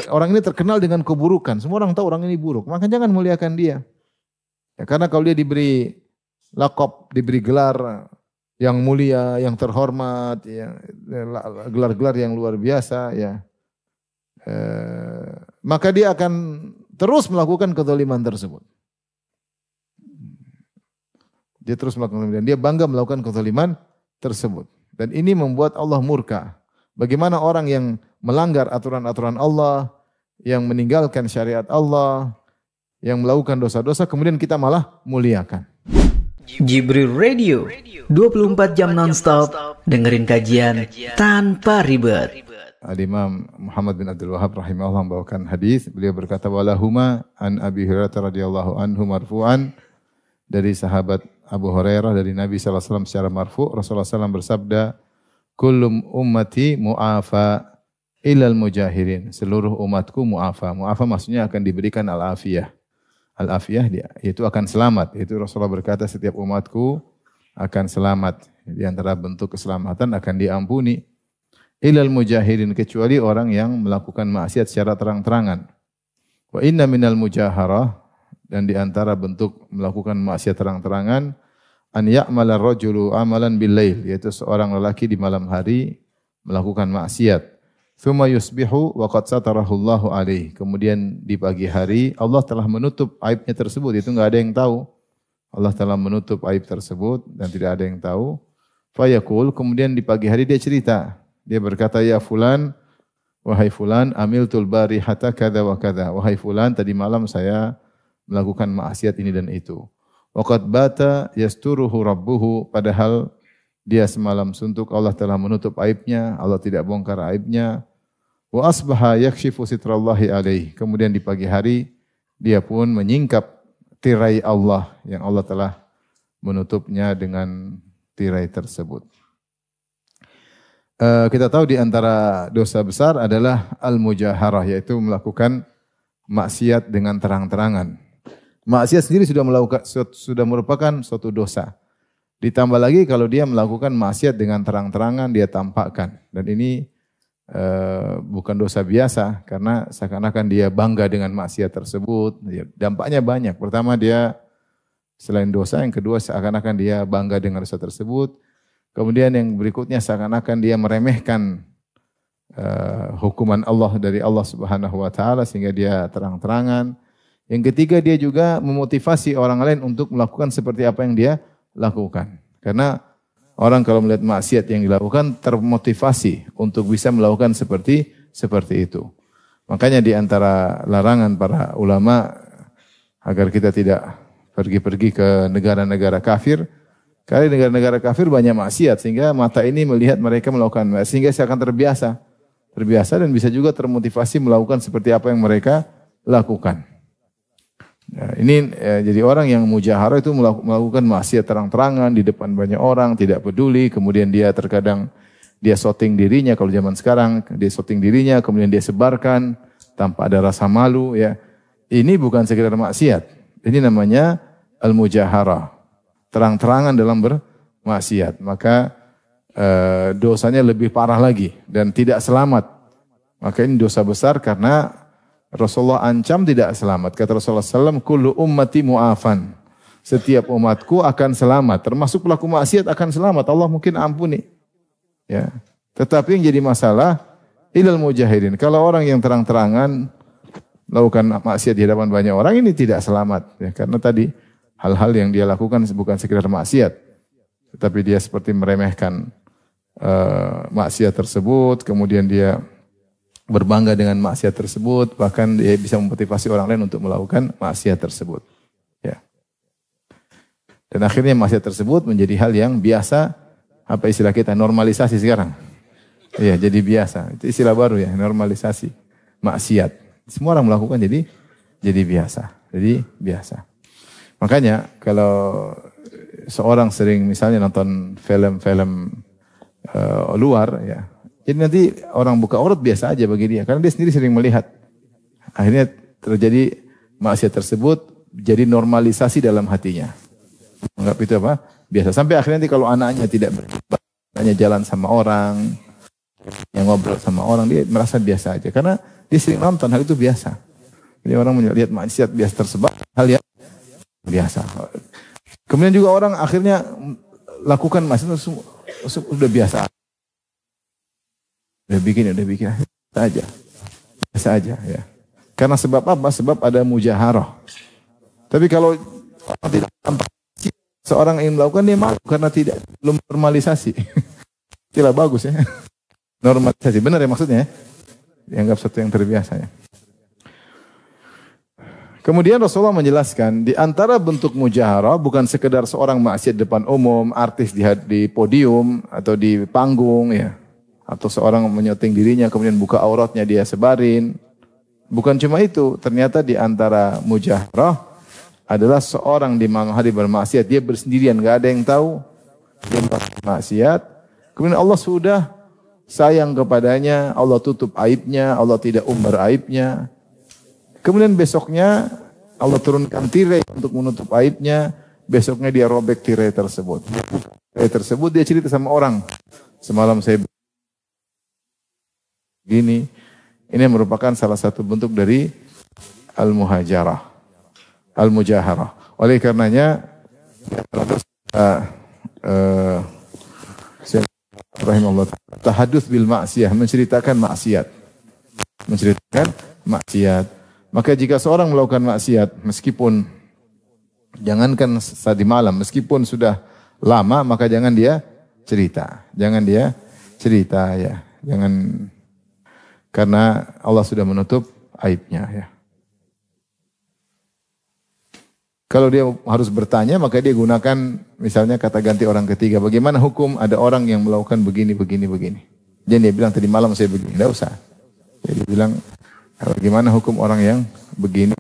Orang ini terkenal dengan keburukan. Semua orang tahu orang ini buruk. Maka jangan muliakan dia. Ya, karena kalau dia diberi lakop, diberi gelar yang mulia, yang terhormat, ya, gelar-gelar yang luar biasa, ya, maka dia akan terus melakukan kezaliman tersebut. Dia terus melakukan kezaliman. Dia bangga melakukan kezaliman tersebut. Dan ini membuat Allah murka. Bagaimana orang yang melanggar aturan-aturan Allah, yang meninggalkan syariat Allah, yang melakukan dosa-dosa, kemudian kita malah muliakan. Jibril Radio, 24 jam nonstop, dengerin kajian tanpa ribet. Al-Imam Muhammad bin Abdul Wahab rahimahullah membawakan hadis. Beliau berkata, walahuma an Abi Hurairah radhiyallahu anhu marfu'an, dari sahabat Abu Hurairah dari Nabi SAW secara marfu', Rasulullah SAW bersabda, kullum ummati mu'afa ilal mujahirin. Seluruh umatku mu'afa. Mu'afa maksudnya akan diberikan al-afiyah. Al-afiyah yaitu akan selamat. Itu Rasulullah berkata setiap umatku akan selamat. Di antara bentuk keselamatan akan diampuni. Ilal mujahirin, kecuali orang yang melakukan maksiat secara terang-terangan. Wa inna minal mujaharah, dan di antara bentuk melakukan maksiat terang-terangan, an ya'mala rajulu amalan bil lail, yaitu seorang lelaki di malam hari melakukan maksiat. Tsumma yusbihu wa qad satarahu Allahu alaihi. Kemudian di pagi hari Allah telah menutup aibnya tersebut, itu enggak ada yang tahu. Allah telah menutup aib tersebut dan tidak ada yang tahu. Fa yaqul, kemudian di pagi hari dia cerita. Dia berkata, ya fulan, wahai fulan, amiltul barihata kadza wa kadza. Wahai fulan, tadi malam saya melakukan maksiat ini dan itu. Waqad bata yasturuhu rabbuhu, padahal dia semalam suntuk, Allah telah menutup aibnya, Allah tidak bongkar aibnya. Wa asbaha yakshifu sitrallahi alaihi. Kemudian di pagi hari dia pun menyingkap tirai Allah yang Allah telah menutupnya dengan tirai tersebut. Kita tahu di antara dosa besar adalah al-mujaharah, yaitu melakukan maksiat dengan terang-terangan. Maksiat sendiri sudah merupakan suatu dosa. Ditambah lagi kalau dia melakukan maksiat dengan terang-terangan, dia tampakkan. Dan ini bukan dosa biasa, karena seakan-akan dia bangga dengan maksiat tersebut. Dampaknya banyak. Pertama, dia selain dosa, yang kedua seakan-akan dia bangga dengan dosa tersebut. Kemudian yang berikutnya seakan-akan dia meremehkan hukuman Allah dari Allah Subhanahu wa taala sehingga dia terang-terangan. Yang ketiga, dia juga memotivasi orang lain untuk melakukan seperti apa yang dia lakukan. Karena orang kalau melihat maksiat yang dilakukan termotivasi untuk bisa melakukan seperti itu. Makanya di antara larangan para ulama agar kita tidak pergi-pergi ke negara-negara kafir. Karena negara-negara kafir banyak maksiat sehingga mata ini melihat mereka melakukan maksiat sehingga saya akan terbiasa dan bisa juga termotivasi melakukan seperti apa yang mereka lakukan. Nah, ini jadi orang yang mujaharah itu melakukan maksiat terang-terangan di depan banyak orang, tidak peduli, kemudian dia terkadang dia shooting dirinya, kalau zaman sekarang dia shooting dirinya, kemudian dia sebarkan tanpa ada rasa malu, ya. Ini bukan sekedar maksiat. Ini namanya al-mujaharah. Terang-terangan dalam bermaksiat. Maka dosanya lebih parah lagi dan tidak selamat. Maka ini dosa besar karena Rasulullah ancam tidak selamat. Kata Rasulullah SAW, kullu ummati mu'afan. Setiap umatku akan selamat. Termasuk pelaku maksiat akan selamat. Allah mungkin ampuni. Ya. Tetapi yang jadi masalah, ilal mujahirin. Kalau orang yang terang-terangan melakukan maksiat di hadapan banyak orang, ini tidak selamat. Ya. Karena tadi hal-hal yang dia lakukan bukan sekedar maksiat. Tetapi dia seperti meremehkan maksiat tersebut. Kemudian dia berbangga dengan maksiat tersebut, bahkan dia bisa memotivasi orang lain untuk melakukan maksiat tersebut. Ya. Dan akhirnya maksiat tersebut menjadi hal yang biasa, apa istilah kita, normalisasi sekarang. Iya, jadi biasa. Itu istilah baru ya, normalisasi maksiat. Semua orang melakukan jadi biasa. Jadi biasa. Makanya kalau seorang sering misalnya nonton film-film luar, ya. Jadi nanti orang buka aurat biasa aja bagi dia. Karena dia sendiri sering melihat. Akhirnya terjadi maksiat tersebut jadi normalisasi dalam hatinya. Menganggap itu apa? Biasa. Sampai akhirnya nanti kalau anaknya tidak anaknya jalan sama orang, yang ngobrol sama orang, dia merasa biasa aja. Karena Dia sering nonton, hal itu biasa. Jadi orang melihat maksiat biasa tersebar, hal yang biasa. Kemudian juga orang akhirnya lakukan maksiat sudah biasa. Udah bikin saja. Biasa aja ya. Karena sebab apa? Sebab ada mujaharah. Tapi kalau tidak tampak seorang yang melakukan, dia malu karena belum normalisasi. Tidak bagus ya. Normalisasi, benar ya maksudnya ya? Dianggap sesuatu yang terbiasa ya. Kemudian Rasulullah menjelaskan, di antara bentuk mujaharah bukan sekedar seorang maksiat depan umum, artis di podium atau di panggung ya. Atau seorang menyoting dirinya kemudian buka auratnya dia sebarin. Bukan cuma itu, ternyata di antara mujaharah adalah seorang di malam hari bermaksiat, dia bersendirian, enggak ada yang tahu dia bermaksiat. Kemudian Allah sudah sayang kepadanya, Allah tutup aibnya, Allah tidak umbar aibnya. Kemudian besoknya Allah turunkan tirai untuk menutup aibnya, besoknya dia robek tirai tersebut. Dia cerita sama orang, semalam saya gini. Ini merupakan salah satu bentuk dari al-mujaharah. Oleh karenanya rahimahullah tahadduts bil maksiyah, menceritakan maksiat. Maka jika seorang melakukan maksiat, meskipun jangankan tadi malam, meskipun sudah lama, maka jangan dia cerita ya. Karena Allah sudah menutup aibnya ya. Kalau dia harus bertanya, maka dia gunakan misalnya kata ganti orang ketiga. Bagaimana hukum ada orang yang melakukan begini. Jadi dia bilang tadi malam saya begini, tidak usah. Jadi dia bilang bagaimana hukum orang yang begini.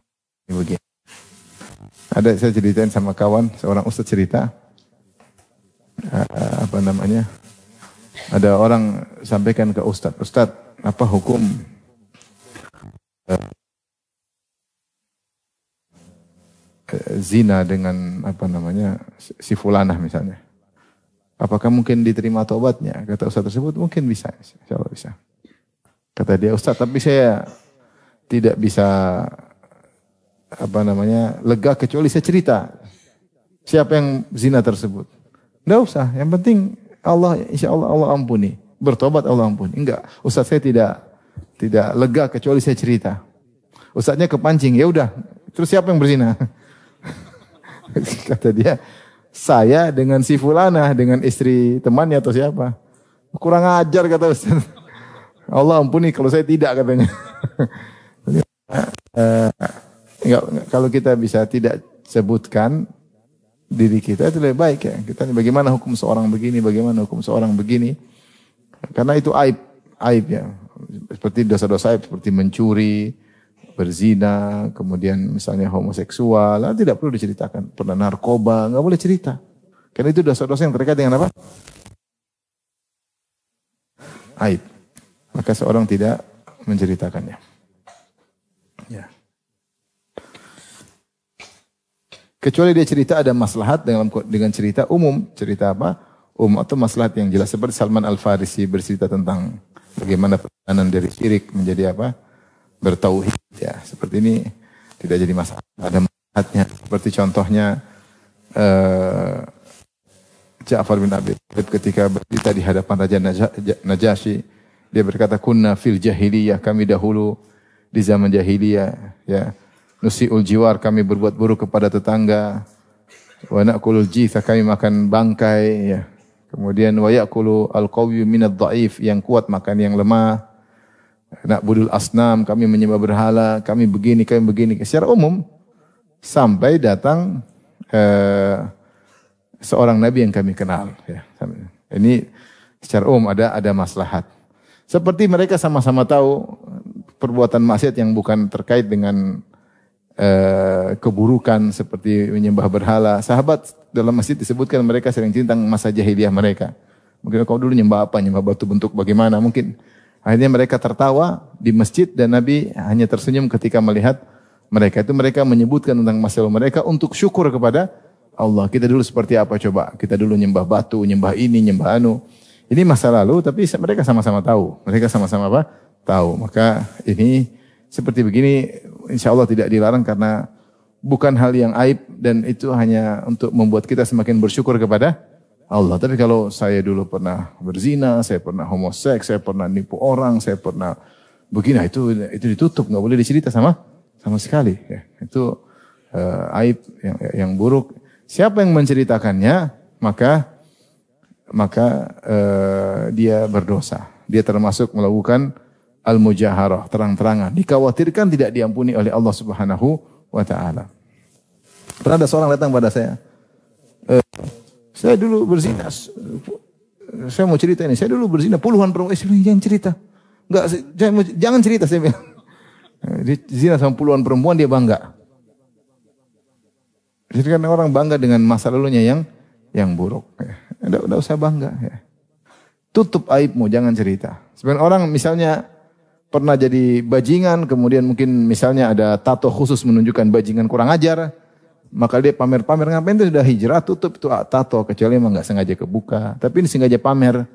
Ada saya ceritain sama kawan, seorang ustaz cerita, ada orang sampaikan ke ustaz, apa hukum zina dengan si fulanah misalnya. Apakah mungkin diterima taubatnya? Kata ustaz tersebut, mungkin bisa, insyaallah bisa. Kata dia, ustaz, tapi saya tidak bisa lega kecuali saya cerita siapa yang zina tersebut. Enggak usah, yang penting Allah, insyaallah Allah ampuni. Bertobat Allah ampuni. Enggak, ustaz saya tidak lega kecuali saya cerita. Ustaznya kepancing, ya udah. Terus siapa yang berzina? Kata dia, saya dengan si fulanah, dengan istri temannya atau siapa? Kurang ajar kata ustaz. Allah ampuni kalau saya tidak, katanya. Kalau kita bisa tidak sebutkan diri kita, itu lebih baik ya. Kita bagaimana hukum seorang begini, karena itu aib ya. Seperti dosa-dosa aib, seperti mencuri, berzina, kemudian misalnya homoseksual, tidak perlu diceritakan. Pernah narkoba, nggak boleh cerita. Karena itu dosa-dosa yang terkait dengan apa? Aib. Maka seorang tidak menceritakannya. Ya. Kecuali dia cerita ada maslahat dengan cerita umum. Cerita apa? Atau maslahat yang jelas. Seperti Salman Al-Farisi bercerita tentang bagaimana perjalanan dari syirik menjadi apa? Bertauhid. Ya, seperti ini tidak jadi masalah. Ada maslahatnya. Seperti contohnya Ja'far bin Abi Thalib ketika bercerita di hadapan Raja Najasyi. Dia berkata, kunna fil jahiliyah, kami dahulu di zaman jahiliyah. Ya. Nusi'ul jiwar, kami berbuat buruk kepada tetangga. Wa na'kulul jitha, kami makan bangkai. Ya. Kemudian wa ya'kulu al-qawiyyu minad dha'if, yang kuat makan yang lemah. Na'budul asnam, kami menyembah berhala, kami begini. Secara umum, sampai datang seorang nabi yang kami kenal. Ya. Ini secara umum ada maslahat. Seperti mereka sama-sama tahu perbuatan maksiat yang bukan terkait dengan keburukan seperti menyembah berhala. Sahabat dalam masjid disebutkan mereka sering cerita tentang masa jahiliyah mereka. Mungkin kau dulu nyembah apa? Nyembah batu bentuk bagaimana? Mungkin akhirnya mereka tertawa di masjid dan Nabi hanya tersenyum ketika melihat mereka. Itu mereka menyebutkan tentang masa lalu mereka untuk syukur kepada Allah. Kita dulu seperti apa coba? Kita dulu nyembah batu, nyembah ini, nyembah anu. Ini masa lalu tapi mereka sama-sama tahu. Mereka sama-sama apa? Tahu. Maka ini seperti begini insya Allah tidak dilarang karena bukan hal yang aib dan itu hanya untuk membuat kita semakin bersyukur kepada Allah. Tapi kalau saya dulu pernah berzina, saya pernah homoseks, saya pernah nipu orang, saya pernah begini, itu ditutup, nggak boleh dicerita sama sekali. Ya. Itu aib yang buruk. Siapa yang menceritakannya, maka dia berdosa. Dia termasuk melakukan al-mujaharah, terang-terangan. Dikhawatirkan tidak diampuni oleh Allah Subhanahu wa ta'ala. Pernah ada seorang datang pada saya. Saya dulu berzina. Saya mau cerita ini. Saya dulu berzina puluhan perempuan. Saya bilang, jangan cerita. Enggak, jangan cerita, saya bilang. Dia zina sama puluhan perempuan, dia bangga. Jadi kan orang bangga dengan masa lalunya yang buruk. Udah usah bangga. Ya. Tutup aibmu, jangan cerita. Sebenarnya orang misalnya pernah jadi bajingan, kemudian mungkin misalnya ada tato khusus menunjukkan bajingan kurang ajar, maka dia pamer-pamer, ngapain itu sudah hijrah, tutup itu tato, kecuali emang nggak sengaja kebuka. Tapi ini sengaja pamer,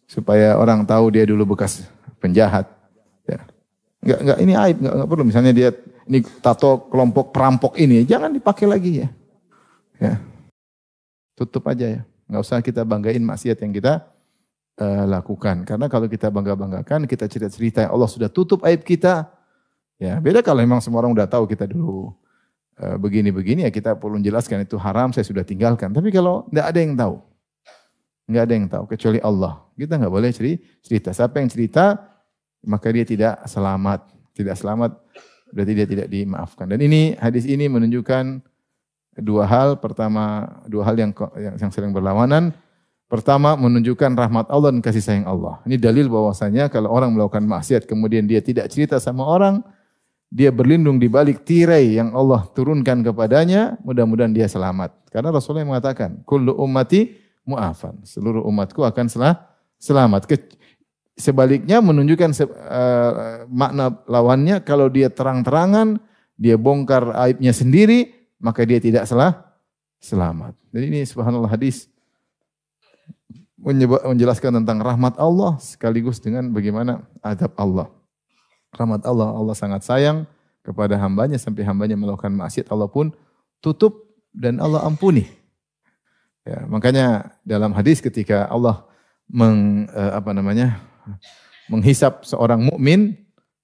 supaya orang tahu dia dulu bekas penjahat. Ya. Enggak, ini aib, enggak perlu. Misalnya dia, ini tato kelompok perampok ini, jangan dipakai lagi ya. Ya. Tutup aja ya. Enggak usah kita banggain maksiat yang kita lakukan. Karena kalau kita bangga-banggakan, kita cerita-cerita Allah sudah tutup aib kita. Ya, beda kalau memang semua orang udah tahu kita dulu begini-begini, ya kita perlu jelaskan itu haram, saya sudah tinggalkan. Tapi kalau enggak ada yang tahu, enggak ada yang tahu kecuali Allah. Kita enggak boleh cerita. Siapa yang cerita, maka dia tidak selamat. Tidak selamat berarti dia tidak dimaafkan. Dan ini hadis ini menunjukkan dua hal. Pertama, dua hal yang saling berlawanan. Pertama, menunjukkan rahmat Allah dan kasih sayang Allah. Ini dalil bahwasanya kalau orang melakukan maksiat kemudian dia tidak cerita sama orang, dia berlindung di balik tirai yang Allah turunkan kepadanya, mudah-mudahan dia selamat. Karena Rasulullah mengatakan, kullu ummati mu'afan. Seluruh umatku akan selamat. Sebaliknya menunjukkan makna lawannya, kalau dia terang-terangan, dia bongkar aibnya sendiri, maka dia tidak selamat. Jadi ini subhanallah hadis menjelaskan tentang rahmat Allah sekaligus dengan bagaimana adab Allah. Rahmat Allah, Allah sangat sayang kepada hambanya sampai hambanya melakukan maksiat, Allah pun tutup dan Allah ampuni. Ya, makanya dalam hadis ketika Allah menghisap seorang mukmin,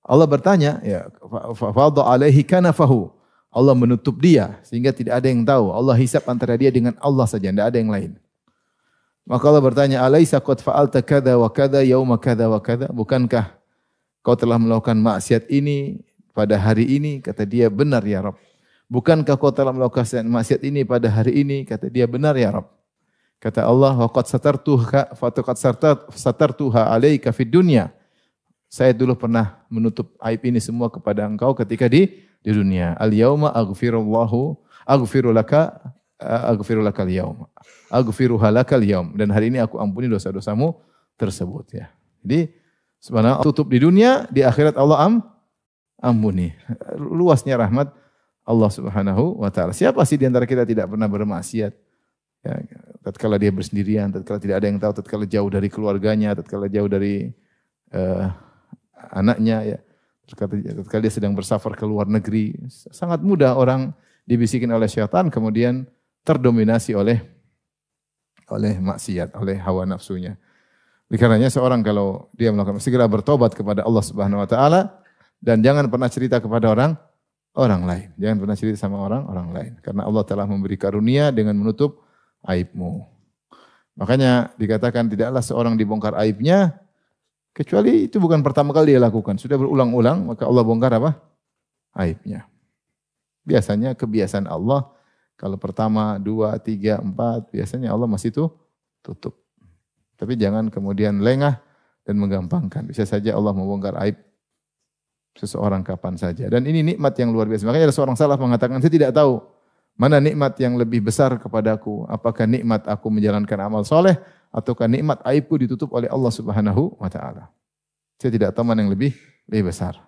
Allah bertanya, ya, fadha alaihi kanafahu. Allah menutup dia sehingga tidak ada yang tahu. Allah hisap antara dia dengan Allah saja, tidak ada yang lain. Maka Allah bertanya, alaisa qad fa'alta kadza wa kadza yauma kadza wa kadza? Bukankah kau telah melakukan maksiat ini pada hari ini? Kata dia, benar ya Rabb. Bukankah kau telah melakukan maksiat ini pada hari ini? Kata dia, benar ya Rabb. Kata Allah, wa qad satartuha alaika fid dunya. Saya dulu pernah menutup aib ini semua kepada engkau ketika di dunia. Al yauma aghfiru lakal yaum. Aghfiruha lakal yaum. Dan hari ini aku ampuni dosa-dosamu tersebut ya. Jadi sebenarnya tutup di dunia, di akhirat Allah ampuni. Luasnya rahmat Allah Subhanahu wa taala. Siapa sih di antara kita tidak pernah bermaksiat? Ya, tatkala dia bersendirian, tatkala tidak ada yang tahu, tatkala jauh dari keluarganya, tatkala jauh dari anaknya ya. Tatkala dia sedang bersafar ke luar negeri, sangat mudah orang dibisikin oleh syaitan kemudian terdominasi oleh maksiat, oleh hawa nafsunya. Oleh karenanya seorang kalau dia melakukan, segera bertobat kepada Allah Subhanahu wa taala dan jangan pernah cerita kepada orang lain. Jangan pernah cerita sama orang lain karena Allah telah memberi karunia dengan menutup aibmu. Makanya dikatakan tidaklah seorang dibongkar aibnya kecuali itu bukan pertama kali dia lakukan. Sudah berulang-ulang maka Allah bongkar apa? Aibnya. Biasanya kebiasaan Allah kalau pertama, 2, 3, 4, biasanya Allah masih tutup. Tapi jangan kemudian lengah dan menggampangkan. Bisa saja Allah membongkar aib seseorang kapan saja. Dan ini nikmat yang luar biasa. Makanya ada seorang salaf mengatakan, saya tidak tahu mana nikmat yang lebih besar kepadaku. Apakah nikmat aku menjalankan amal soleh, ataukah nikmat aibku ditutup oleh Allah Subhanahu wa ta'ala. Saya tidak tahu mana yang lebih besar.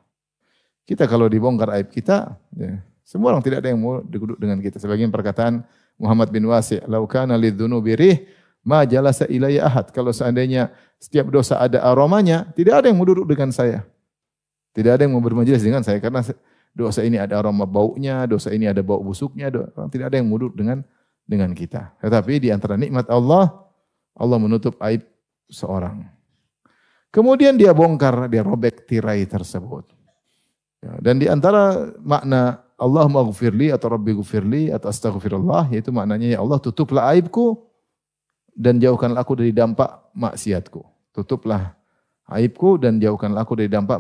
Kita kalau dibongkar aib kita, ya, semua orang tidak ada yang mau duduk dengan kita. Sebagian perkataan Muhammad bin Wasi', "Lau kana lidzunubi rih, ma jalasa ilayya ahad." Kalau seandainya setiap dosa ada aromanya, tidak ada yang mau duduk dengan saya. Tidak ada yang mau bermajelis dengan saya karena dosa ini ada aroma baunya, dosa ini ada bau busuknya, tidak ada yang mudut dengan kita. Tetapi di antara nikmat Allah, Allah menutup aib seorang. Kemudian dia bongkar, dia robek tirai tersebut. Ya, dan di antara makna Allah maghfirli atau Rabbi ghufirli atau astaghfirullah, yaitu maknanya ya Allah tutuplah aibku dan jauhkanlah aku dari dampak maksiatku. Tutuplah aibku dan jauhkanlah aku dari dampak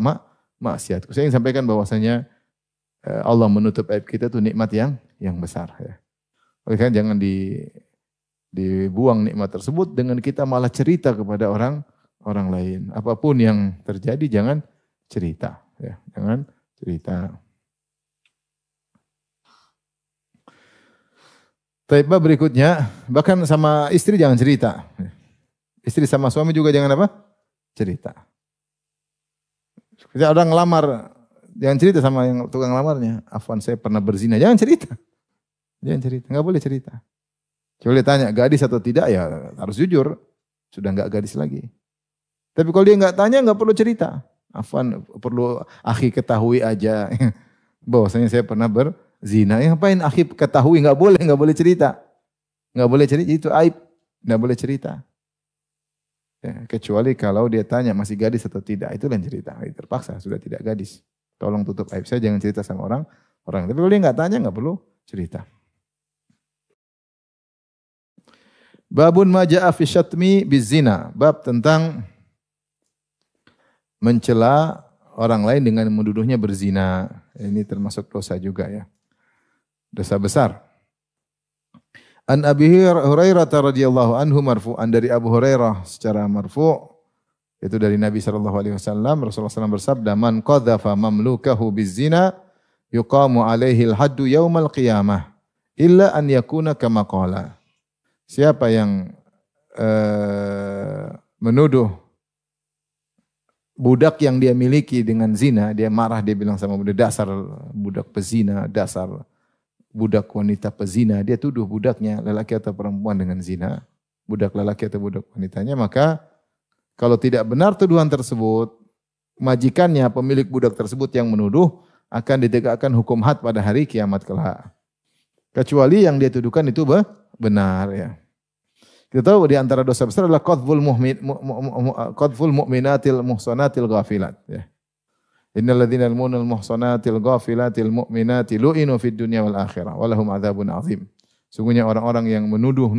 maksiatku. Saya ingin sampaikan bahwasanya Allah menutup aib kita itu nikmat yang besar. Ya. Oleh karena jangan dibuang nikmat tersebut dengan kita malah cerita kepada orang lain. Apapun yang terjadi jangan cerita. Ya. Jangan cerita. Taibah berikutnya, bahkan sama istri jangan cerita. Istri sama suami juga jangan apa? Cerita. Ketika orang ngelamar, jangan cerita sama yang tukang lamarnya. Afwan, saya pernah berzina. Jangan cerita. Jangan cerita. Enggak boleh cerita. Coba dia tanya, gadis atau tidak, ya harus jujur. Sudah enggak gadis lagi. Tapi kalau dia enggak tanya, enggak perlu cerita. Afwan, perlu akhi ketahui aja. Bahwasanya saya pernah berzina. Ngapain akhi ketahui? Enggak boleh cerita. Enggak boleh cerita, itu aib. Enggak boleh cerita. Ya, kecuali kalau dia tanya masih gadis atau tidak, itu lain cerita. Terpaksa sudah tidak gadis. Tolong tutup aib saya, jangan cerita sama orang. Tapi kalau dia enggak tanya, enggak perlu cerita. Babun ma jaa fi syatmi bizina. Bab tentang mencela orang lain dengan menuduhnya berzina. Ini termasuk dosa juga ya. Dosa besar. An Abi Hurairah radhiyallahu anhu marfu'an, dari Abu Hurairah secara marfu', itu dari Nabi sallallahu alaihi wasallam, Rasulullah SAW bersabda, "Man qadhafa mamlukahu bizina yuqamu alaihi al-haddu yaumal qiyamah illa an yakuna kama qala." Siapa yang menuduh budak yang dia miliki dengan zina, dia marah, dia bilang sama budak, dasar budak pezina, dasar budak wanita pezina, dia tuduh budaknya lelaki atau perempuan dengan zina, budak lelaki atau budak wanitanya, maka kalau tidak benar tuduhan tersebut, majikannya, pemilik budak tersebut yang menuduh akan ditegakkan hukum had pada hari kiamat kelak. Kecuali yang dia tuduhkan itu benar ya. Kita tahu di antara dosa besar adalah qadful mu'minatil muhsanatil ghafilat ya. Innal ladzina yalmunal muhsanatil ghafilatil mu'minati lu'inu fid dunya wal akhirah wa lahum adzabun azim. Sungguhnya orang-orang yang menuduh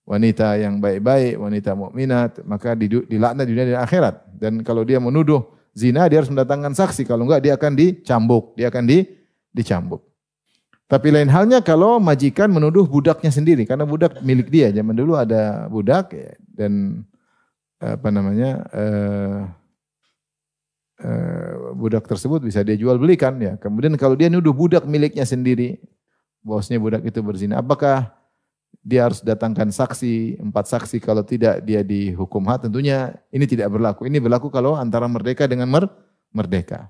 wanita yang baik-baik, wanita mukminat, maka dilaknat di dunia dan akhirat. Dan kalau dia menuduh zina, dia harus mendatangkan saksi. Kalau enggak, dia akan dicambuk. Dicambuk. Tapi lain halnya kalau majikan menuduh budaknya sendiri, karena budak milik dia. Zaman dulu ada budak ya, dan budak tersebut bisa dia jual belikan ya. Kemudian kalau dia nuduh budak miliknya sendiri, bosnya budak itu berzina, apakah dia harus datangkan saksi, 4 saksi, kalau tidak dia dihukum had? Tentunya ini tidak berlaku. Ini berlaku kalau antara merdeka dengan merdeka.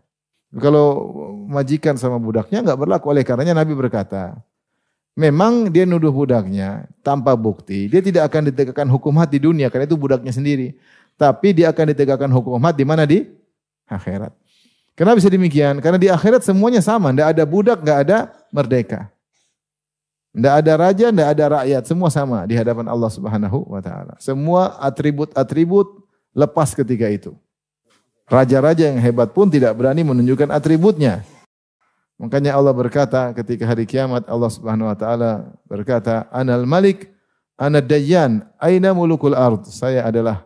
Kalau majikan sama budaknya enggak berlaku. Oleh karenanya Nabi berkata, memang dia nuduh budaknya tanpa bukti, dia tidak akan ditegakkan hukum had di dunia karena itu budaknya sendiri. Tapi dia akan ditegakkan hukum had di mana? Di akhirat. Kenapa bisa demikian? Karena di akhirat semuanya sama, enggak ada budak, enggak ada merdeka. Tidak ada raja, tidak ada rakyat, semua sama di hadapan Allah Subhanahu wa taala. Semua atribut-atribut lepas ketika itu. Raja-raja yang hebat pun tidak berani menunjukkan atributnya. Makanya Allah berkata ketika hari kiamat, Allah Subhanahu wa taala berkata, "Anal Malik, anad Dayyan, aina mulukul ard?" Saya adalah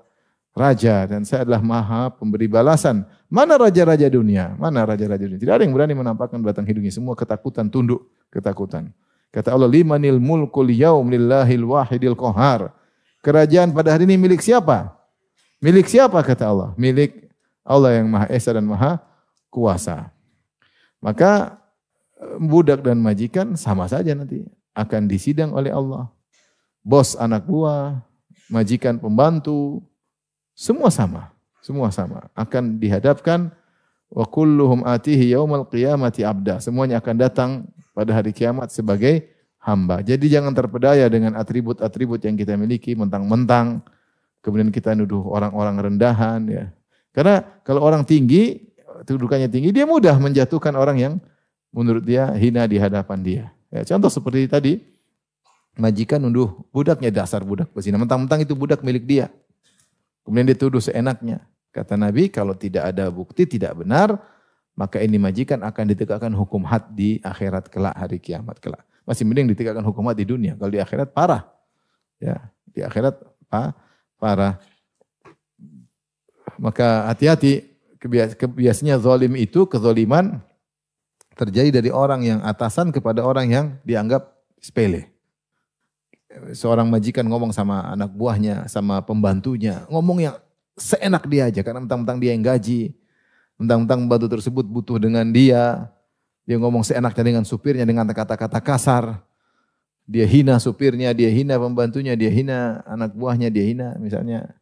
raja dan saya adalah Maha pemberi balasan. Mana raja-raja dunia? Mana raja-raja dunia? Tidak ada yang berani menampakkan batang hidungnya, semua ketakutan, tunduk ketakutan. Kata Allah, limanil mulkul yaum lillahil wahidil qahar. Kerajaan pada hari ini milik siapa? Milik siapa kata Allah? Milik Allah yang Maha Esa dan Maha Kuasa. Maka budak dan majikan sama saja nanti akan disidang oleh Allah. Bos anak buah, majikan pembantu, semua sama. Semua sama. Akan dihadapkan wa kulluhum atihi yaumal qiyamati abda. Semuanya akan datang pada hari kiamat sebagai hamba. Jadi jangan terpedaya dengan atribut-atribut yang kita miliki mentang-mentang. Kemudian kita nuduh orang-orang rendahan ya. Karena kalau orang tinggi kedudukannya tinggi, dia mudah menjatuhkan orang yang menurut dia hina di hadapan dia. Ya, contoh seperti tadi, majikan nuduh budaknya, dasar budak berzina. Mentang-mentang itu budak milik dia. Kemudian dia tuduh seenaknya. Kata Nabi, kalau tidak ada bukti, tidak benar, maka ini majikan akan ditegakkan hukum had di akhirat kelak, hari kiamat kelak. Masih mending ditegakkan hukum had di dunia. Kalau di akhirat parah. Ya, di akhirat parah. Maka hati-hati, biasanya zalim itu, kezaliman terjadi dari orang yang atasan kepada orang yang dianggap sepele. Seorang majikan ngomong sama anak buahnya, sama pembantunya, ngomong yang seenak dia aja, karena mentang-mentang dia yang gaji, mentang-mentang pembantu tersebut butuh dengan dia ngomong seenaknya dengan supirnya, dengan kata-kata kasar, dia hina supirnya, dia hina pembantunya, dia hina anak buahnya, dia hina misalnya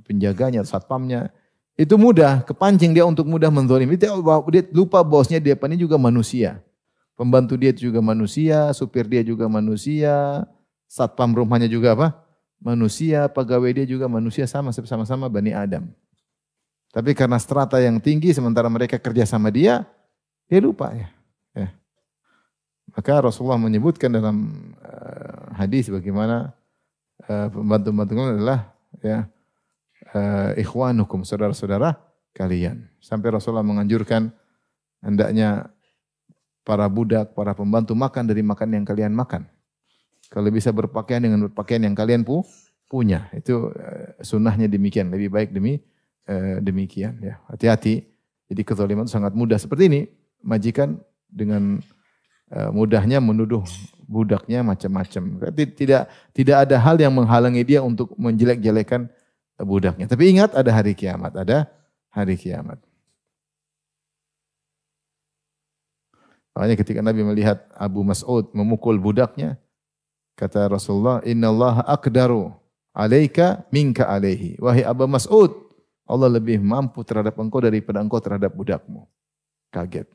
penjaganya, satpamnya. Itu mudah, kepancing dia untuk mudah menzalimi. Dia lupa bosnya, dia ini juga manusia. Pembantu dia juga manusia, supir dia juga manusia, satpam rumahnya juga apa? Manusia, pegawai dia juga manusia, sama-sama Bani Adam. Tapi karena strata yang tinggi, sementara mereka kerja sama dia lupa ya. Maka Rasulullah menyebutkan dalam hadis bagaimana pembantu-pembantu adalah ya, ikhwanukum, saudara-saudara kalian. Sampai Rasulullah menganjurkan hendaknya para budak, para pembantu makan dari makan yang kalian makan. Kalau bisa berpakaian dengan berpakaian yang kalian punya. Itu sunnahnya demikian, lebih baik demikian. Ya. Hati-hati, jadi kezaliman itu sangat mudah. Seperti ini, majikan dengan mudahnya menuduh budaknya macam-macam. Tidak ada hal yang menghalangi dia untuk menjelek-jelekan budaknya. Tapi ingat ada hari kiamat, Makanya ketika Nabi melihat Abu Mas'ud memukul budaknya, kata Rasulullah, "Innallaha aqdaru 'alaika minka 'alaihi." Wahai Abu Mas'ud, Allah lebih mampu terhadap engkau daripada engkau terhadap budakmu. Kaget.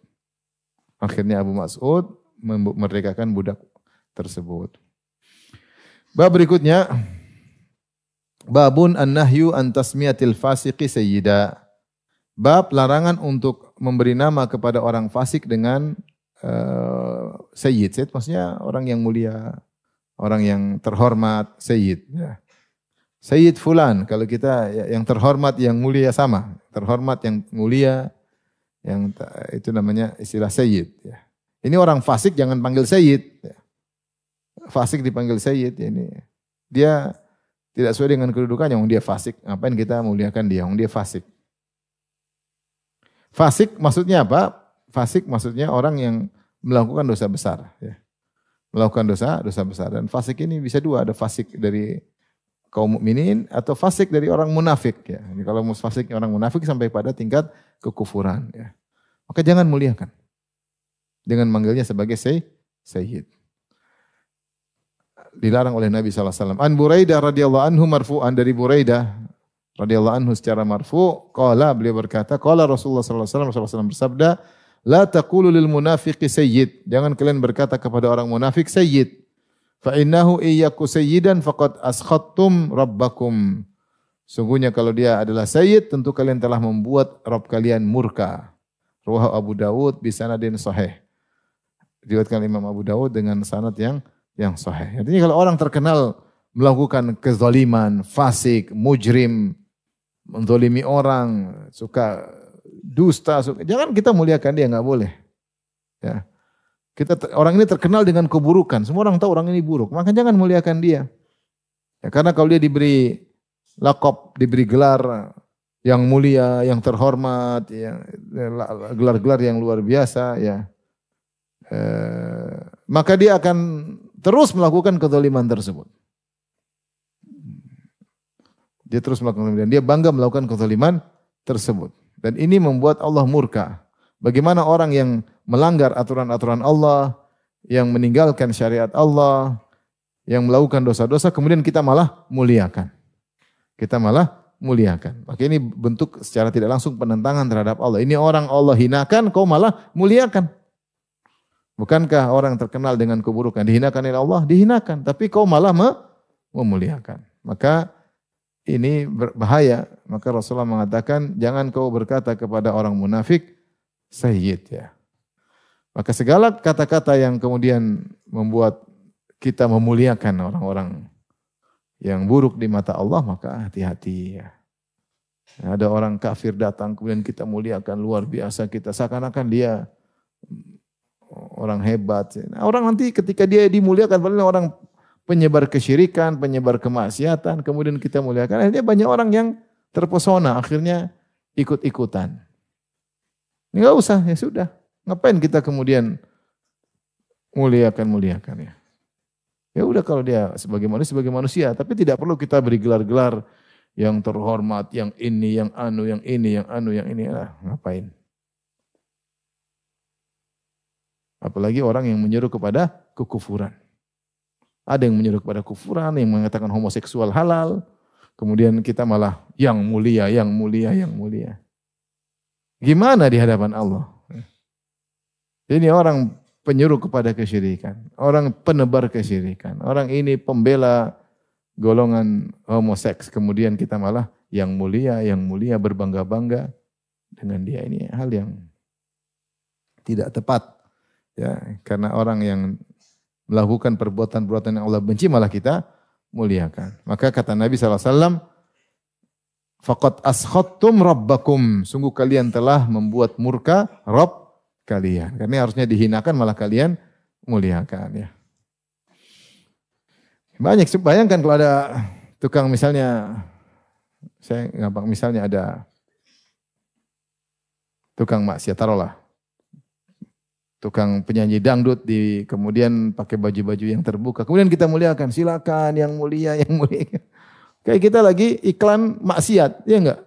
Akhirnya Abu Mas'ud memerdekakan budak tersebut. Bab berikutnya, babun an-nahyu an tasmiyatil fasiqi sayyida. Bab larangan untuk memberi nama kepada orang fasik dengan sayyid. Sayyid maksudnya orang yang mulia, orang yang terhormat, sayyid. Ya. Sayyid fulan, kalau kita yang terhormat, yang mulia sama. Terhormat, yang mulia, yang itu namanya istilah sayyid. Ya. Ini orang fasik jangan panggil sayyid. Ya. Fasik dipanggil sayyid. Ini dia tidak sesuai dengan kedudukannya. Dia fasik. Ngapain kita muliakan dia? Dia fasik. Fasik maksudnya apa? Fasik maksudnya orang yang melakukan dosa besar. Ya. Melakukan dosa besar. Dan fasik ini bisa dua. Ada fasik dari kaum mukminin atau fasik dari orang munafik. Ya. Jadi kalau fasik orang munafik sampai pada tingkat kekufuran. Ya. Maka jangan muliakan. Dengan manggilnya sebagai sayyid. Dilarang oleh Nabi SAW. An Buraidah radhiyallahu anhu marfu'an, dari Buraidah radhiyallahu anhu secara marfu', qala, beliau berkata, qala Rasulullah SAW bersabda, la taqulu lil munafiqi sayyid. Jangan kalian berkata kepada orang munafik sayyid. Fa innahu iyyaku sayyidan faqad askhattum rabbakum. Sungguhnya kalau dia adalah sayyid, tentu kalian telah membuat Rabb kalian murka. Rawahu Abu Dawud bi sanadin sahih. Diriwayatkan Imam Abu Dawud dengan sanad yang sahih. Artinya kalau orang terkenal melakukan kezaliman, fasik, mujrim, menzalimi orang, suka dusta, jangan kita muliakan dia, enggak boleh. Ya. Orang ini terkenal dengan keburukan, semua orang tahu orang ini buruk, maka jangan muliakan dia. Ya, karena kalau dia diberi laqab, diberi gelar yang mulia, yang terhormat, gelar-gelar yang luar biasa, ya, maka dia akan terus melakukan kezaliman tersebut. Dia terus melakukan kezaliman, dia bangga melakukan kezaliman tersebut. Dan ini membuat Allah murka. Bagaimana orang yang melanggar aturan-aturan Allah, yang meninggalkan syariat Allah, yang melakukan dosa-dosa, kemudian kita malah muliakan. Maka ini bentuk secara tidak langsung penentangan terhadap Allah. Ini orang Allah hinakan, kau malah muliakan. Bukankah orang terkenal dengan keburukan dihinakan oleh Allah? Dihinakan, tapi kau malah memuliakan. Maka ini berbahaya. Maka Rasulullah mengatakan, jangan kau berkata kepada orang munafik, sayyid ya. Maka segala kata-kata yang kemudian membuat kita memuliakan orang-orang yang buruk di mata Allah, maka hati-hati ya. Ada orang kafir datang, kemudian kita muliakan luar biasa, kita seakan-akan dia orang hebat. Nah, orang nanti ketika dia dimuliakan, padahal orang penyebar kesyirikan, penyebar kemaksiatan, kemudian kita muliakan, akhirnya banyak orang yang terpesona, akhirnya ikut-ikutan. Ini enggak usah, ya sudah. Ngapain kita kemudian muliakan ya. Ya udah kalau dia sebagai manusia, tapi tidak perlu kita beri gelar-gelar yang terhormat, yang ini, yang anu, yang ini, yang anu, yang ini. Ngapain? Apalagi orang yang menyeru kepada kekufuran. Ada yang menyeru kepada kufuran, yang mengatakan homoseksual halal. Kemudian kita malah yang mulia, yang mulia, yang mulia. Gimana di hadapan Allah? Ini orang penyeru kepada kesyirikan. Orang penebar kesyirikan. Orang ini pembela golongan homoseks. Kemudian kita malah yang mulia berbangga-bangga dengan dia. Ini hal yang tidak tepat. Ya, karena orang yang melakukan perbuatan-perbuatan yang Allah benci malah kita muliakan. Maka kata Nabi SAW, faqad askhattum rabbakum. Sungguh kalian telah membuat murka Rabb kalian. Karena harusnya dihinakan malah kalian muliakan ya. Banyak, bayangkan kalau ada tukang misalnya, saya gampang misalnya ada tukang maksiat, taruhlah. Tukang penyanyi dangdut kemudian pakai baju-baju yang terbuka. Kemudian kita muliakan, silakan yang mulia, yang mulia. Kayak kita lagi iklan maksiat, ya enggak?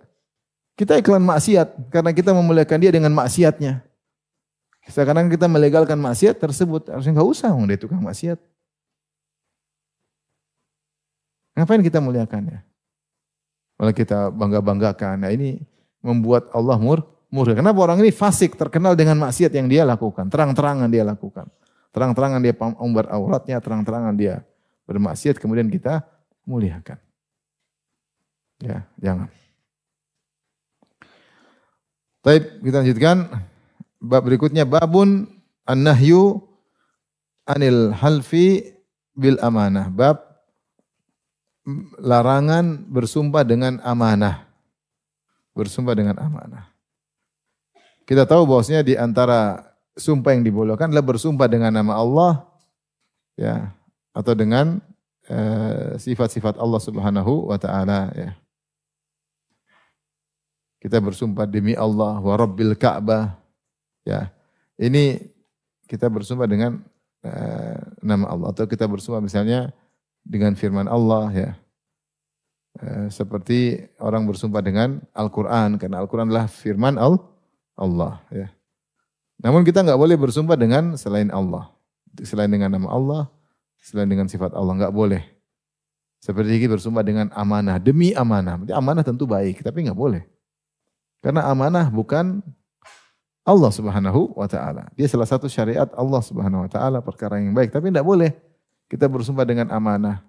Kita iklan maksiat karena kita memuliakan dia dengan maksiatnya. Sekarang kita melegalkan maksiat tersebut, harusnya enggak usah dia tukang maksiat. Ngapain kita muliakannya? Malah kita bangga-banggakan. Nah ini membuat Allah murka. Kenapa orang ini fasik, terkenal dengan maksiat yang dia lakukan. Terang-terangan dia lakukan. Terang-terangan dia umbar auratnya, terang-terangan dia bermaksiat, kemudian kita muliakan. Ya, jangan. Baik, kita lanjutkan. Bab berikutnya, babun an-nahyu anil halfi bil amanah. Bab larangan bersumpah dengan amanah. Bersumpah dengan amanah. Kita tahu bahwasanya di antara sumpah yang dibolehkan adalah bersumpah dengan nama Allah ya, atau dengan sifat-sifat Allah Subhanahu wa taala ya. Kita bersumpah demi Allah wa rabbil Ka'bah ya. Ini kita bersumpah dengan nama Allah, atau kita bersumpah misalnya dengan firman Allah ya. Seperti orang bersumpah dengan Al-Qur'an, karena Al-Qur'an adalah firman Allah ya. Namun kita enggak boleh bersumpah dengan selain Allah. Selain dengan nama Allah, selain dengan sifat Allah, enggak boleh. Seperti kita bersumpah dengan amanah, demi amanah. Amanah tentu baik, tapi enggak boleh. Karena amanah bukan Allah Subhanahu wa taala. Dia salah satu syariat Allah Subhanahu wa taala, perkara yang baik, tapi enggak boleh kita bersumpah dengan amanah.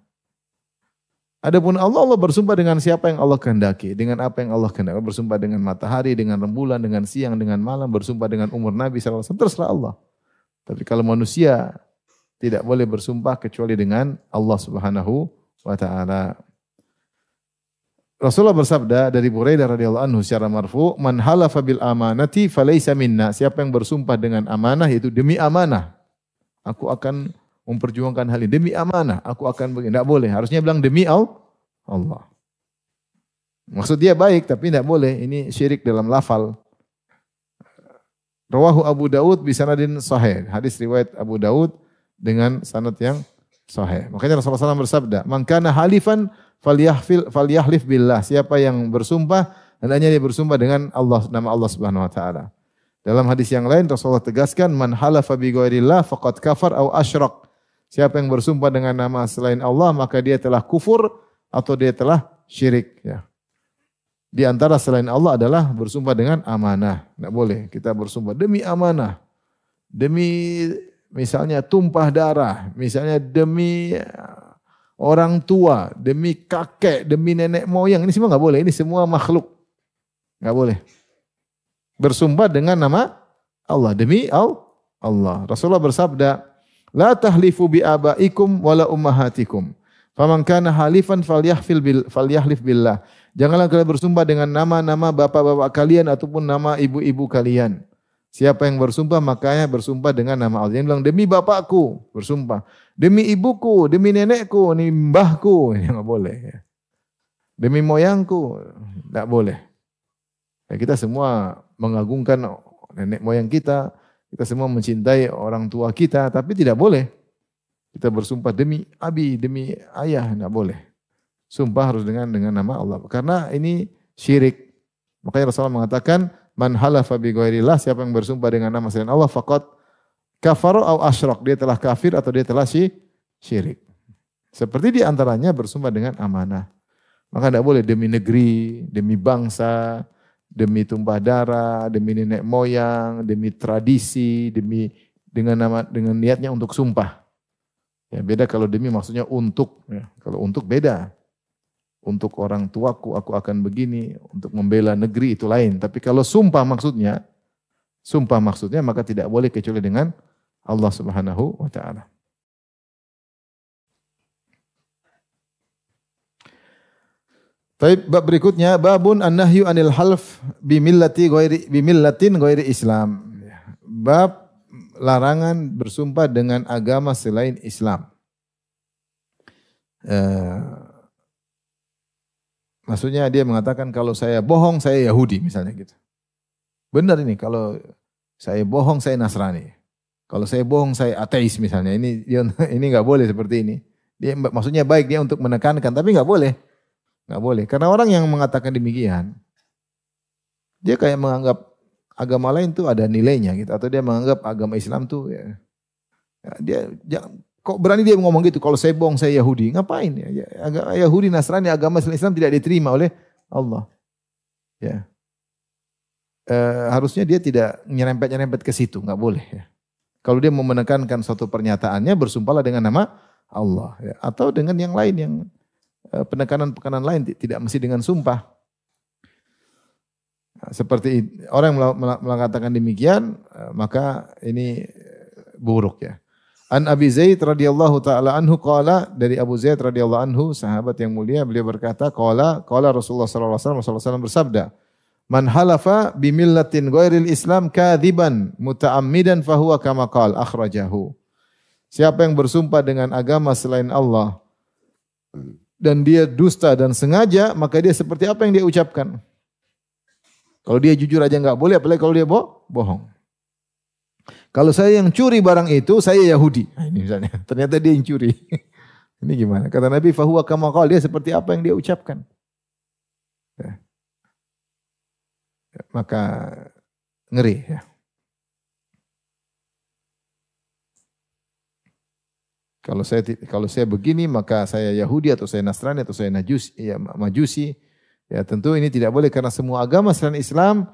Adapun Allah bersumpah dengan siapa yang Allah kehendaki, dengan apa yang Allah kehendaki. Bersumpah dengan matahari, dengan rembulan, dengan siang, dengan malam, bersumpah dengan umur Nabi SAW, terserah Allah. Tapi kalau manusia tidak boleh bersumpah kecuali dengan Allah Subhanahu wa taala. Rasulullah bersabda dari Buraidah radhiyallahu anhu secara marfu, "Man halafa bil amanati falaysa minna." Siapa yang bersumpah dengan amanah, yaitu demi amanah, aku akan memperjuangkan hal ini demi amanah, aku akan begini. Tidak boleh, harusnya bilang demi Allah. Maksud dia baik, tapi tidak boleh. Ini syirik dalam lafal. Rawahu Abu Daud bisanadin sahih. Hadis riwayat Abu Daud dengan sanad yang sahih. Makanya Rasulullah SAW bersabda, "Man kana halifan falyahlif billah." Siapa yang bersumpah, hendaknya dia bersumpah dengan Allah, nama Allah Subhanahu wa taala. Dalam hadis yang lain Rasulullah tegaskan, "Man halafa bi ghairillah faqad kafar aw asyrak." Siapa yang bersumpah dengan nama selain Allah, maka dia telah kufur atau dia telah syirik. Ya. Di antara selain Allah adalah bersumpah dengan amanah. Tidak boleh kita bersumpah demi amanah. Demi misalnya tumpah darah. Misalnya demi orang tua, demi kakek, demi nenek moyang. Ini semua nggak boleh. Ini semua makhluk. Nggak boleh. Bersumpah dengan nama Allah. Demi Allah. Rasulullah bersabda, la tahlifu bi abaikum wala ummahatikum. Faman kana halifan falyahlif billah. Janganlah kalian bersumpah dengan nama-nama bapak-bapak kalian ataupun nama ibu-ibu kalian. Siapa yang bersumpah makanya bersumpah dengan nama Allah. Yang bilang demi bapakku bersumpah, demi ibuku, demi nenekku, demi mbahku, ya enggak boleh ya. Demi moyangku, enggak boleh. Ya, kita semua mengagungkan nenek moyang kita semua mencintai orang tua kita, tapi tidak boleh kita bersumpah demi abi, demi ayah, enggak boleh. Sumpah harus dengan nama Allah. Karena ini syirik. Makanya Rasulullah mengatakan, man halafa bi ghairillah, siapa yang bersumpah dengan nama selain Allah faqad kafara au asyrak, dia telah kafir atau dia telah syirik. Seperti di antaranya bersumpah dengan amanah. Maka tidak boleh demi negeri, demi bangsa, demi tumpah darah, demi nenek moyang, demi tradisi, dengan niatnya untuk sumpah. Ya, beda kalau demi maksudnya untuk, ya. Kalau untuk beda. Untuk orang tuaku aku akan begini, untuk membela negeri itu lain. Tapi kalau sumpah maksudnya maka tidak boleh kecuali dengan Allah Subhanahu wa taala. Baik, bab berikutnya babun an-nahyu anil half bimillatin ghairi Islam. Bab larangan bersumpah dengan agama selain Islam. Maksudnya dia mengatakan kalau saya bohong saya Yahudi misalnya gitu. Benar ini, kalau saya bohong saya Nasrani. Kalau saya bohong saya ateis misalnya. Ini enggak boleh seperti ini. Dia maksudnya baik dia untuk menekankan tapi enggak boleh. Enggak boleh. Karena orang yang mengatakan demikian dia kayak menganggap agama lain tuh ada nilainya gitu, atau dia menganggap agama Islam tuh kok berani dia ngomong gitu, kalau saya bohong saya Yahudi. Ngapain ya? Yahudi, Nasrani, agama Islam tidak diterima oleh Allah. Ya. Harusnya dia tidak nyerempet-nyerempet ke situ, enggak boleh ya. Kalau dia mau menekankan suatu pernyataannya bersumpahlah dengan nama Allah ya. Atau dengan yang lain yang penekanan-penekanan lain, tidak mesti dengan sumpah. Seperti orang yang mengatakan demikian, maka ini buruk ya. An Abi Zaid radhiyallahu taala anhu qala, dari Abu Zaid radhiyallahu anhu sahabat yang mulia, beliau berkata qala Rasulullah sallallahu alaihi wasallam bersabda, man halafa bi millatin ghairil Islam kadziban muta'ammidan fahuwa kama qala akhrajahu. Siapa yang bersumpah dengan agama selain Allah dan dia dusta dan sengaja, maka dia seperti apa yang dia ucapkan. Kalau dia jujur aja enggak boleh, apalagi kalau dia bohong. Kalau saya yang curi barang itu, saya Yahudi. Nah, ini misalnya, ternyata dia yang curi. Ini gimana? Kata Nabi, fahuwa kama qala, dia seperti apa yang dia ucapkan. Ya. Maka ngeri ya. Kalau saya begini, maka saya Yahudi atau saya Nasrani atau saya Majusi. Ya, tentu ini tidak boleh karena semua agama selain Islam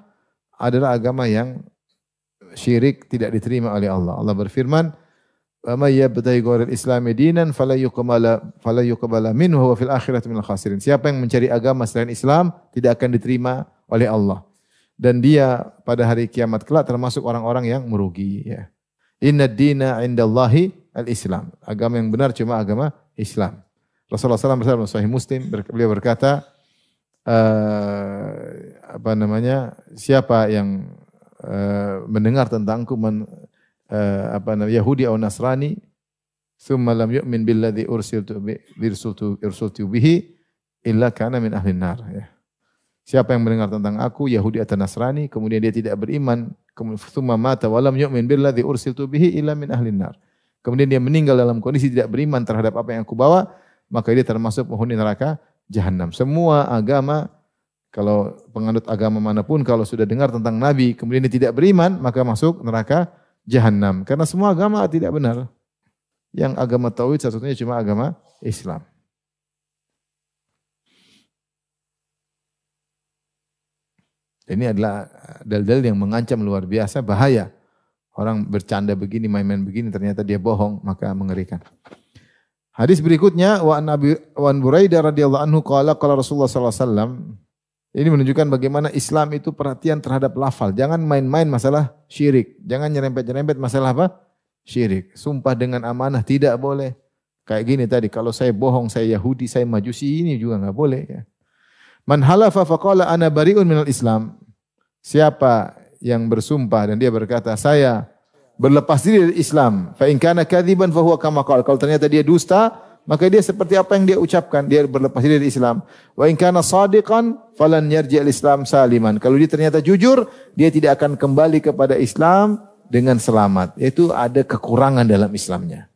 adalah agama yang syirik, tidak diterima oleh Allah. Allah berfirman, "Wa may yabtaghi ghairal islami dinan fala yuqbala minhu wa fil akhirati minal khasirin." Siapa yang mencari agama selain Islam tidak akan diterima oleh Allah. Dan dia pada hari kiamat kelak termasuk orang-orang yang merugi ya. Innad dina 'indallahi al-Islam. Agama yang benar cuma agama Islam. Rasulullah SAW bersabda Sahih Muslim, beliau berkata, siapa yang mendengar tentangku Yahudi atau Nasrani summa lam yu'min billadzi ursiltu bihi illa kana min ahlin nar ya. Siapa yang mendengar tentang aku Yahudi atau Nasrani kemudian dia tidak beriman, summa mata wa lam yu'min billadzi ursiltu bihi illa min ahlin nar. Kemudian dia meninggal dalam kondisi tidak beriman terhadap apa yang aku bawa, maka dia termasuk penghuni neraka jahanam. Semua agama, kalau penganut agama manapun kalau sudah dengar tentang Nabi kemudian dia tidak beriman maka masuk neraka jahanam. Karena semua agama tidak benar. Yang agama tauhid satu-satunya cuma agama Islam. Ini adalah dalil-dalil yang mengancam luar biasa, bahaya. Orang bercanda begini, main-main begini ternyata dia bohong, maka mengerikan. Hadis berikutnya wa an Buraidah radhiyallahu anhu qala Rasulullah sallallahu alaihi wasallam. Ini menunjukkan bagaimana Islam itu perhatian terhadap lafal. Jangan main-main masalah syirik. Jangan nyerempet-nyerempet masalah apa? Syirik. Sumpah dengan amanah tidak boleh. Kayak gini tadi, kalau saya bohong, saya Yahudi, saya Majusi, ini juga enggak boleh ya. Man halafa faqala ana bari'un minal Islam. Siapa yang bersumpah dan dia berkata, saya berlepas diri dari Islam. Fa in kana kadziban fa huwa kama qala. Kalau ternyata dia dusta, maka dia seperti apa yang dia ucapkan, dia berlepas diri dari Islam. Wa in kana shadiqan falan yarji' al-Islam saliman. Kalau dia ternyata jujur, dia tidak akan kembali kepada Islam dengan selamat. Itu ada kekurangan dalam Islamnya.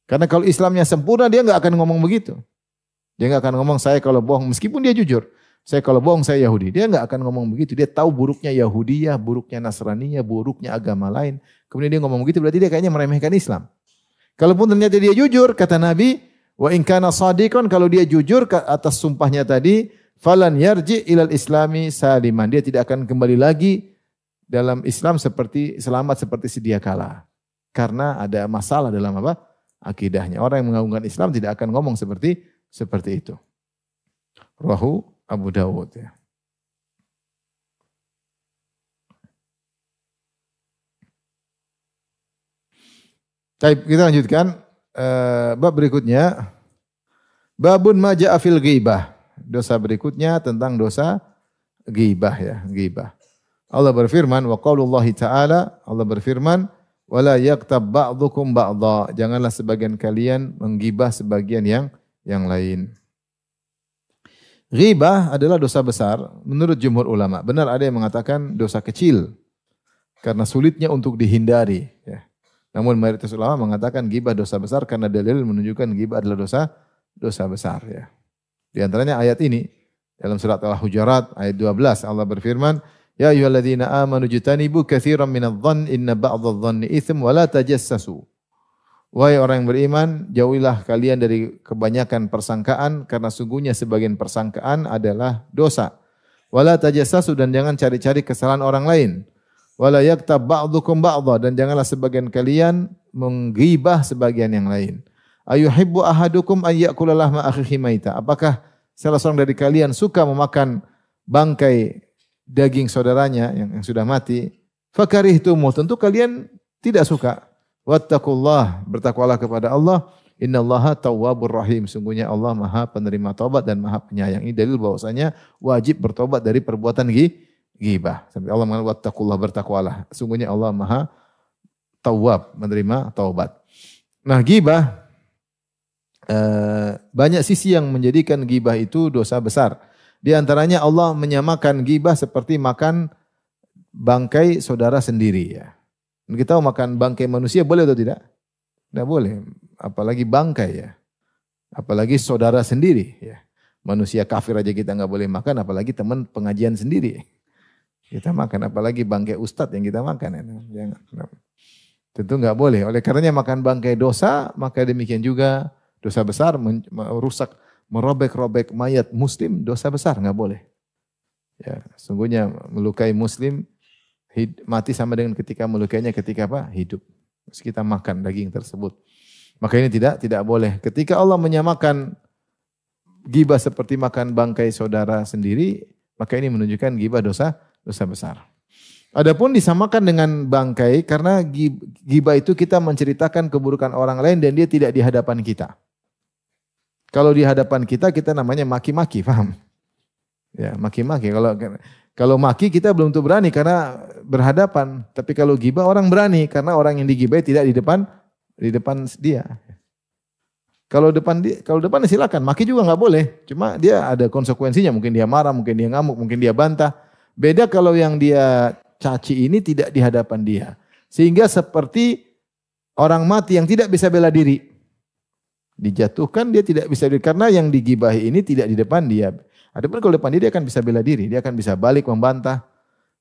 Karena kalau Islamnya sempurna, dia enggak akan ngomong begitu. Dia enggak akan ngomong saya kalau bohong, meskipun dia jujur. Saya kalau bohong, saya Yahudi. Dia enggak akan ngomong begitu. Dia tahu buruknya Yahudiyah, buruknya Nasraniyah, buruknya agama lain. Kemudian dia ngomong begitu, berarti dia kayaknya meremehkan Islam. Kalaupun ternyata dia jujur, kata Nabi, wa in kana shadiqan, kalau dia jujur atas sumpahnya tadi, falan yarji ilal islami saliman. Dia tidak akan kembali lagi dalam Islam selamat seperti sedia kala. Karena ada masalah dalam apa? Akidahnya. Orang yang mengagungkan Islam tidak akan ngomong seperti itu. Rawahu Abu Dawud ya. Baik, kita lanjutkan bab berikutnya. Babun ma ja'a fil ghibah. Dosa berikutnya tentang dosa ghibah ya, ghibah. Allah berfirman wa qaulullahi ta'ala, Allah berfirman wala yaktab ba'dukum ba'dha. Janganlah sebagian kalian menggibah sebagian yang lain. Ghibah adalah dosa besar menurut jumhur ulama. Benar ada yang mengatakan dosa kecil karena sulitnya untuk dihindari ya. Namun mayoritas ulama mengatakan ghibah dosa besar karena dalil menunjukkan ghibah adalah dosa besar ya. Di antaranya ayat ini dalam surat Al-Hujurat ayat 12 Allah berfirman, "Ya ayyuhalladzina amanu jtanibu katsiran minadh-dhanni inna ba'dadh-dhanni itsm wa la tajassasu." Wahai orang yang beriman, jauhilah kalian dari kebanyakan persangkaan karena sungguhnya sebagian persangkaan adalah dosa. Wala tajassasu, dan jangan cari-cari kesalahan orang lain. Wala yaktab ba'dukum ba'dha, dan janganlah sebagian kalian menggibah sebagian yang lain. Ayuhibbu ahadukum an ya'kula lahma akhihi maita. Apakah salah seorang dari kalian suka memakan bangkai daging saudaranya yang sudah mati? Fakarihtumu, tentu kalian tidak suka. Wattaqullah, bertakwalah kepada Allah. Innallaha tawwabur rahim. Sungguhnya Allah Maha penerima taubat dan Maha penyayang. Ini dalil bahwasanya wajib bertobat dari perbuatan ghibah. Sampai Allah mengatakan wattaqullah, bertakwalah. Sungguhnya Allah Maha tawwab, menerima taubat. Nah, ghibah banyak sisi yang menjadikan ghibah itu dosa besar. Di antaranya Allah menyamakan ghibah seperti makan bangkai saudara sendiri ya. Kita tahu makan bangkai manusia boleh atau tidak? Tidak boleh. Apalagi bangkai ya. Apalagi saudara sendiri ya. Manusia kafir aja kita enggak boleh makan, apalagi teman pengajian sendiri. Kita makan, apalagi bangkai ustadz yang kita makan. Ya. Jangan. Tentu enggak boleh. Oleh karenanya makan bangkai dosa, maka demikian juga dosa besar, merusak, merobek-robek mayat muslim, dosa besar, enggak boleh. Ya, sungguhnya melukai muslim mati sama dengan ketika melukainya ketika apa? Hidup. Terus kita makan daging tersebut. Maka ini tidak boleh. Ketika Allah menyamakan ghibah seperti makan bangkai saudara sendiri, maka ini menunjukkan ghibah dosa besar. Adapun disamakan dengan bangkai karena ghibah itu kita menceritakan keburukan orang lain dan dia tidak di hadapan kita. Kalau di hadapan kita namanya maki-maki, paham? Ya, maki-maki. Kalau maki kita belum tentu berani karena berhadapan. Tapi kalau ghibah orang berani karena orang yang digibahi tidak di depan dia. Kalau depan silakan, maki juga enggak boleh. Cuma dia ada konsekuensinya, mungkin dia marah, mungkin dia ngamuk, mungkin dia bantah. Beda kalau yang dia caci ini tidak di hadapan dia. Sehingga seperti orang mati yang tidak bisa bela diri. Dijatuhkan dia tidak bisa diri karena yang digibahi ini tidak di depan dia. Adapun kalau depan dia akan bisa bela diri, dia akan bisa balik membantah,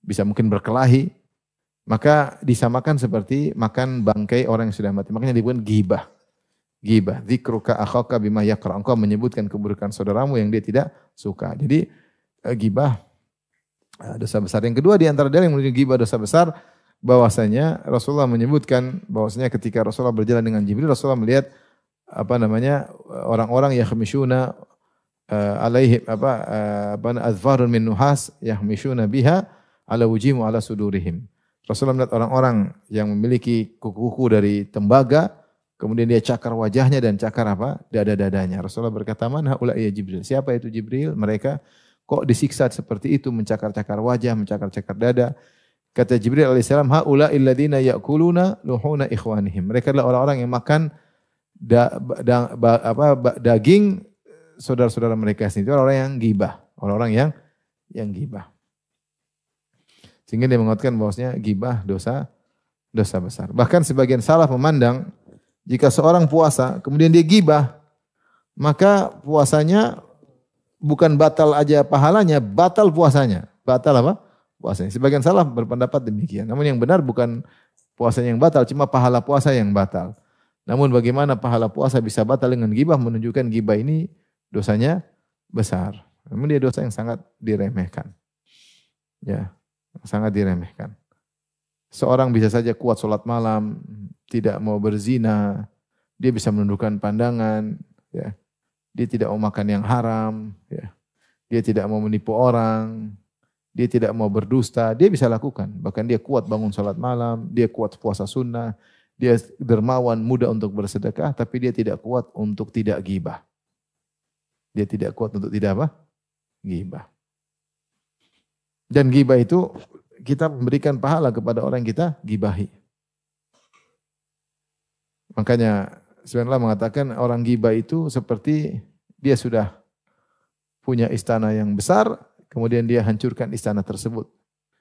bisa mungkin berkelahi. Maka disamakan seperti makan bangkai orang yang sudah mati. Makanya disebut ghibah. Ghibah, dzikruka akhaka bima yakra. Engkau menyebutkan keburukan saudaramu yang dia tidak suka. Jadi ghibah dosa besar. Yang kedua di antara dalil yang menunjukkan ghibah dosa besar, bahwasanya Rasulullah menyebutkan bahwasanya ketika Rasulullah berjalan dengan Jibril, Rasulullah melihat orang-orang yakhmishuna alaihim azfarun min nuhas yahmishuna biha ala wujihim wa ala sudurihim. Rasulullah melihat orang-orang yang memiliki kuku-kuku dari tembaga, kemudian dia cakar wajahnya dan cakar dada-dadanya. Rasulullah berkata, "Man haula ya Jibril?" Siapa itu Jibril? Mereka kok disiksa seperti itu, mencakar-cakar wajah, mencakar-cakar dada. Kata Jibril alaihissalam, "Haula alladziina ya'kuluna luhuna ikhwanihim." Mereka adalah orang-orang yang makan daging saudara-saudara mereka sendiri. Itu orang yang gibah, orang-orang yang gibah. Sehingga dia mengatakan bahwasanya gibah dosa besar. Bahkan sebagian salaf memandang jika seorang puasa kemudian dia gibah, maka puasanya bukan batal aja pahalanya, batal puasanya. Batal apa? Puasanya. Sebagian salaf berpendapat demikian. Namun yang benar bukan puasanya yang batal, cuma pahala puasa yang batal. Namun bagaimana pahala puasa bisa batal dengan gibah, menunjukkan gibah ini dosanya besar. Namun dia dosa yang sangat diremehkan. Ya. Sangat diremehkan. Seorang bisa saja kuat sholat malam, tidak mau berzina, dia bisa menundukkan pandangan, ya. Dia tidak mau makan yang haram, ya. Dia tidak mau menipu orang, dia tidak mau berdusta, dia bisa lakukan. Bahkan dia kuat bangun sholat malam, dia kuat puasa sunnah, dia dermawan, mudah untuk bersedekah, tapi dia tidak kuat untuk tidak gibah. Dia tidak kuat untuk tidak apa? Gibah. Dan gibah itu kita memberikan pahala kepada orang yang kita gibahi. Makanya sebenarnya mengatakan orang gibah itu seperti dia sudah punya istana yang besar, kemudian dia hancurkan istana tersebut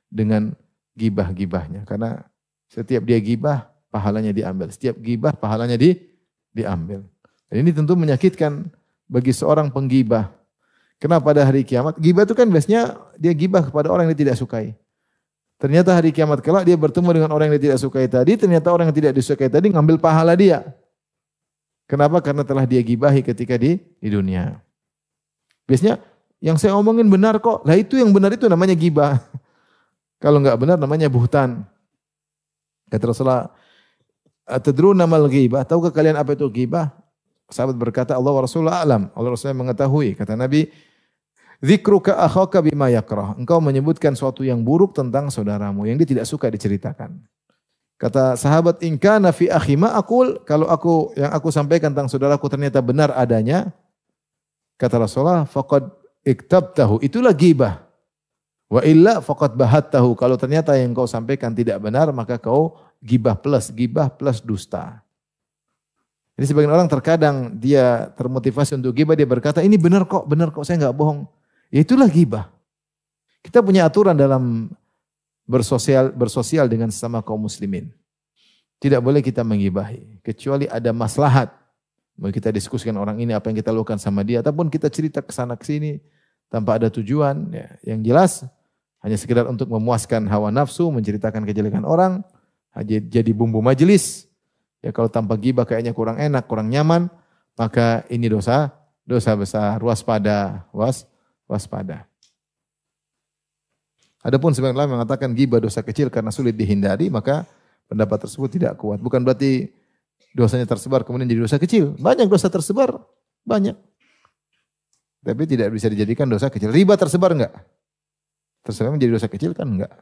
dengan gibah-gibahnya. Karena setiap dia gibah, pahalanya diambil. Setiap gibah, pahalanya diambil. Dan ini tentu menyakitkan bagi seorang penggibah. Kenapa pada hari kiamat? Gibah itu kan biasanya dia gibah kepada orang yang dia tidak sukai. Ternyata hari kiamat kelak dia bertemu dengan orang yang dia tidak sukai tadi, ternyata orang yang tidak disukai tadi ngambil pahala dia. Kenapa? Karena telah dia gibahi ketika di dunia. Biasanya yang saya omongin benar kok. Lah itu yang benar itu namanya gibah. Kalau enggak benar namanya buhtan. Kata Rasulullah, "Atadruna mal ghibah?" Tahukah kalian apa itu ghibah? Sahabat berkata, Allah wa Rasulullah alam. Allah Rasulullah mengetahui. Kata Nabi, "Dzikruka akhaka bima yakrah." Engkau menyebutkan suatu yang buruk tentang saudaramu yang dia tidak suka diceritakan. Kata sahabat, "In kana fi akhi ma aqul." Kalau yang aku sampaikan tentang saudaraku ternyata benar adanya, kata Rasulullah, "Faqad iktabtahu." Itulah ghibah. Wa illa faqad bahattahu. Kalau ternyata yang kau sampaikan tidak benar, maka kau ghibah plus dusta. Jadi sebagian orang terkadang dia termotivasi untuk ghibah, dia berkata, "Ini benar kok, saya enggak bohong." Ya itulah ghibah. Kita punya aturan dalam bersosial dengan sesama kaum muslimin. Tidak boleh kita menggibahi, kecuali ada maslahat. Mau kita diskusikan orang ini apa yang kita lakukan sama dia, ataupun kita cerita ke sana ke sini tanpa ada tujuan, ya. Yang jelas hanya sekedar untuk memuaskan hawa nafsu, menceritakan kejelekan orang, jadi bumbu majelis. Ya kalau tanpa ghibah kayaknya kurang enak, kurang nyaman, maka ini dosa besar. Waspada. Adapun sebagian ulama mengatakan ghibah dosa kecil karena sulit dihindari, maka pendapat tersebut tidak kuat. Bukan berarti dosanya tersebar kemudian jadi dosa kecil. Banyak dosa tersebar, banyak. Tapi tidak bisa dijadikan dosa kecil. Riba tersebar enggak? Tersebar menjadi dosa kecil kan enggak?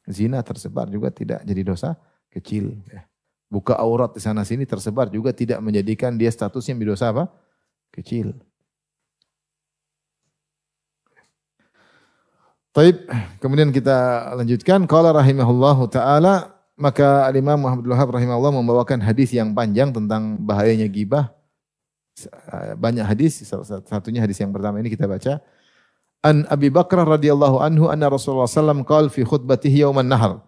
Zina tersebar juga tidak jadi dosa kecil. Buka aurat di sana sini tersebar juga tidak menjadikan dia statusnya menjadi dosa apa? Kecil. Baik, kemudian kita lanjutkan. Qala rahimahullahu taala, maka Imam Muhammad bin Wahab rahimahullah membawakan hadis yang panjang tentang bahayanya ghibah. Banyak hadis, salah satunya hadis yang pertama ini kita baca. An Abi Bakrah radhiyallahu anhu anna Rasulullah sallallahu alaihi wasallam qala fi khutbatihi yauman nahar.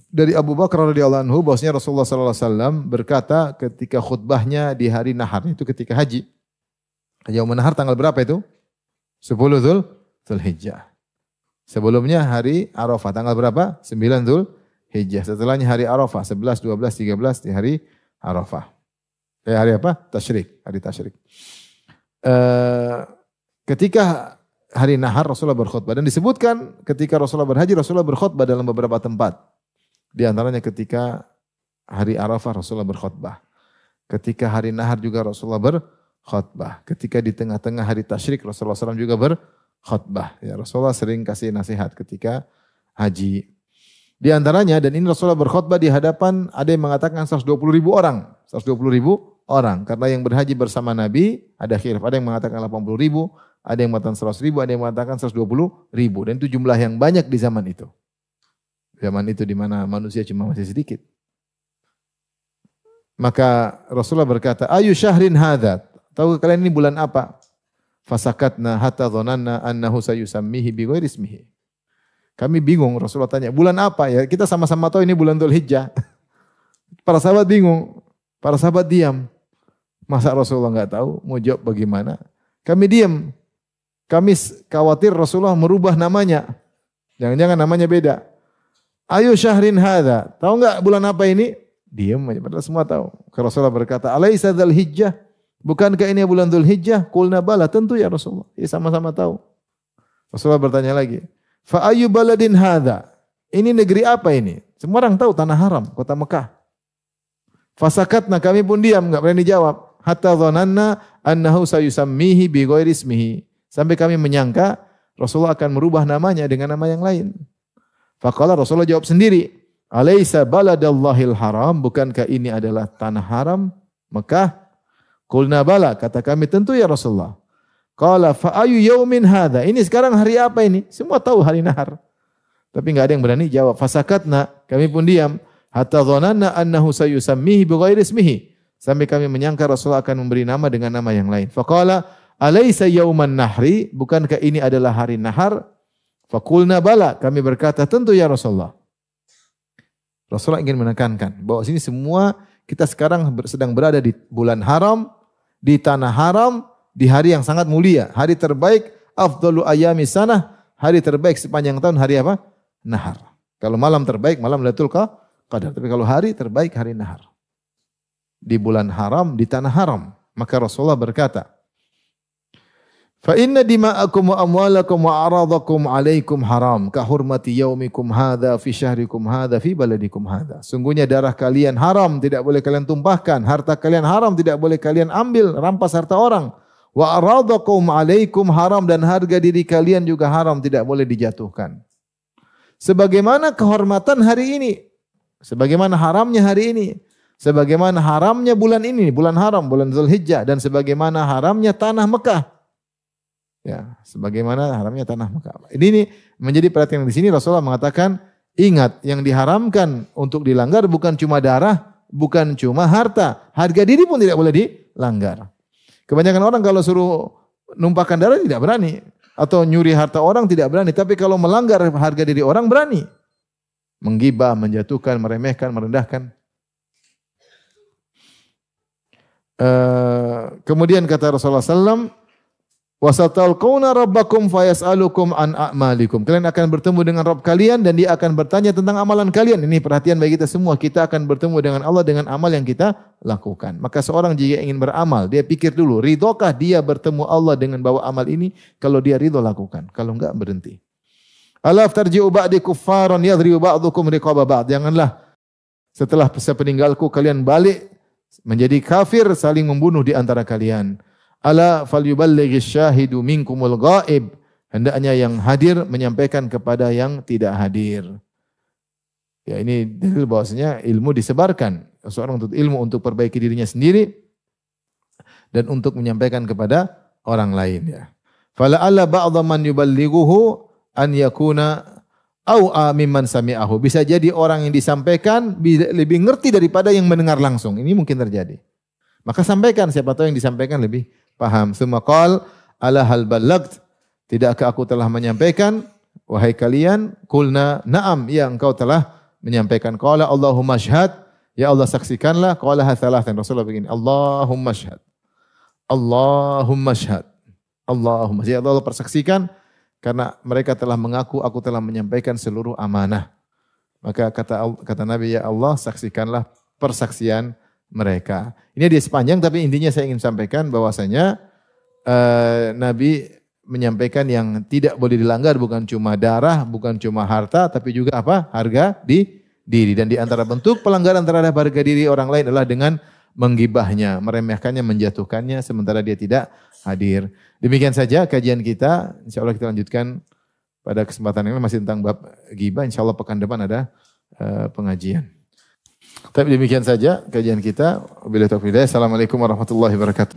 Dari Abu Bakar radhiyallahu anhu bahwasanya Rasulullah sallallahu alaihi wasallam berkata ketika khutbahnya di hari nahar, itu ketika haji. Yauman nahar tanggal berapa itu? 10 Dzulhijjah. Sebelumnya hari Arafah tanggal berapa? 9 Dzulhijjah. Setelahnya hari Arafah 11, 12, 13 di hari Arafah. Hari apa? Tasyrik, hari tasyrik. Ketika hari nahar Rasulullah berkhutbah dan disebutkan ketika Rasulullah berhaji Rasulullah berkhutbah dalam beberapa tempat. Di antaranya ketika hari Arafah Rasulullah berkhutbah. Ketika hari nahar juga Rasulullah berkhutbah. Ketika di tengah-tengah hari tasyrik Rasulullah SAW juga berkhutbah. Ya, Rasulullah sering kasih nasihat ketika haji. Di antaranya, dan ini Rasulullah berkhutbah di hadapan, ada yang mengatakan 120.000 orang. 120.000 orang. Karena yang berhaji bersama Nabi, ada khilaf. Ada yang mengatakan 80.000, ada yang mengatakan 100.000, ada yang mengatakan 120.000. Dan itu jumlah yang banyak di zaman itu. Zaman itu di mana manusia cuma masih sedikit. Maka Rasulullah berkata, ayu syahrin hadha. Tahu kalian ini bulan apa? Fasakatna hatta dhananna annahu sayusammihi bi ghairi ismihi. Kami bingung, Rasulullah tanya, bulan apa ya? Kita sama-sama tahu ini bulan Dzulhijjah. Para sahabat bingung, para sahabat diam. Masa Rasulullah enggak tahu? Mau jawab bagaimana? Kami diam. Kami khawatir Rasulullah merubah namanya. Jangan-jangan namanya beda. Ayu syahrin hadha. Tahu enggak bulan apa ini? Diam aja, padahal semua tahu. Rasulullah berkata, alaisa Dzulhijjah? Bukankah ini bulan Dzulhijjah? Qulna bala, tentu ya Rasulullah. Ya sama-sama tahu. Rasulullah bertanya lagi, fa ayu baladin hadha? Ini negeri apa ini? Semua orang tahu tanah haram, kota Mekah. Fasakatna, kami pun diam, enggak berani jawab. Hatta dhananna annahu sayusammihi bi ghairi ismihi. Sampai kami menyangka Rasulullah akan merubah namanya dengan nama yang lain. Faqala, Rasulullah jawab sendiri, alaisa baladallahil haram? Bukankah ini adalah tanah haram Mekah? Qulna bala, kata kami tentu ya Rasulullah. Qala fa ayu yaumin hadha? Ini sekarang hari apa ini? Semua tahu hari nahar. Tapi enggak ada yang berani jawab. Fasakatna, kami pun diam. Hatta dhananna annahu sayusammihi bighairi ismihi. Sampai kami menyangka Rasulullah akan memberi nama dengan nama yang lain. Faqala alaysa yauman nahri? Bukankah ini adalah hari nahar? Faqulna bala, kami berkata tentu ya Rasulullah. Rasulullah ingin menekankan bahwa sini semua kita sekarang sedang berada di bulan haram, di tanah haram, di hari yang sangat mulia, hari terbaik, afdalu ayami sanah, hari terbaik sepanjang tahun, hari apa? Nahar. Kalau malam terbaik, malam Lailatul Qadar. Tapi kalau hari terbaik, hari nahar. Di bulan haram, di tanah haram. Maka Rasulullah berkata, fa inna dima'akum wa amwalakum wa aradakum alaikum haram ka hurmati yaumikum hadha fi syahrikum hadha fi baladikum hadha. Sungguhnya darah kalian haram, tidak boleh kalian tumpahkan, harta kalian haram, tidak boleh kalian ambil, rampas harta orang. Wa aradakum alaikum haram, dan harga diri kalian juga haram, tidak boleh dijatuhkan. Sebagaimana kehormatan hari ini, sebagaimana haramnya hari ini, sebagaimana haramnya bulan ini, bulan haram, bulan Dzulhijjah, dan sebagaimana haramnya tanah Mekah. Ya, sebagaimana haramnya tanah Mekah. Ini menjadi perhatian di sini. Rasulullah mengatakan, ingat yang diharamkan untuk dilanggar bukan cuma darah, bukan cuma harta, harga diri pun tidak boleh dilanggar. Kebanyakan orang kalau suruh numpahkan darah tidak berani, atau nyuri harta orang tidak berani, tapi kalau melanggar harga diri orang berani. Menggibah, menjatuhkan, meremehkan, merendahkan. Kemudian kata Rasulullah SAW, wasatalqauna rabbakum fayas'alukum an a'malikum. Kalian akan bertemu dengan Rabb kalian dan dia akan bertanya tentang amalan kalian. Ini perhatian bagi kita semua. Kita akan bertemu dengan Allah dengan amal yang kita lakukan. Maka seorang jika ingin beramal, dia pikir dulu, ridhokah dia bertemu Allah dengan bawa amal ini? Kalau dia ridho, lakukan. Kalau enggak, berhenti. Alaf tarji'u ba'di kuffaran yadri'u ba'dukum riqaba ba'd. Janganlah setelah sepeninggalku kalian balik menjadi kafir, saling membunuh di antara kalian. Ala falyuballighish syahidu minkumul ghaib. Hendaknya yang hadir menyampaikan kepada yang tidak hadir. Ya, ini dalil bahwasanya ilmu disebarkan. Seorang untuk ilmu untuk perbaiki dirinya sendiri dan untuk menyampaikan kepada orang lain, ya. Fala alla ba'dha man yuballighuhu an yakuna au mimman sami'ahu. Bisa jadi orang yang disampaikan lebih ngerti daripada yang mendengar langsung. Ini mungkin terjadi. Maka sampaikan, siapa tahu yang disampaikan lebih paham. Tsumma qala ala hal ballagt? Tidakkah aku telah menyampaikan wahai kalian? Qulna na'am, ya engkau telah menyampaikan. Qala Allahumma syhad, ya Allah saksikanlah. Qala hatsalatan, Rasulullah begini, Allahumma syhad. Allahumma syhad. Allahumma, ya Allah persaksikan karena mereka telah mengaku aku telah menyampaikan seluruh amanah. Maka kata Nabi, ya Allah saksikanlah persaksian mereka. Ini dia sepanjang, tapi intinya saya ingin sampaikan bahwasanya Nabi menyampaikan yang tidak boleh dilanggar bukan cuma darah, bukan cuma harta, tapi juga apa? Harga diri. Dan di antara bentuk pelanggaran terhadap harga diri orang lain adalah dengan menggibahnya, meremehkannya, menjatuhkannya sementara dia tidak hadir. Demikian saja kajian kita. Insyaallah kita lanjutkan pada kesempatan ini masih tentang bab ghibah. Insyaallah pekan depan ada pengajian. Tapi demikian saja kajian kita. Wabillahi taufiq. Assalamualaikum warahmatullahi wabarakatuh.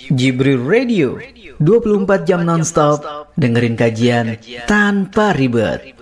Jibril Radio 24 jam nonstop dengerin kajian tanpa ribet.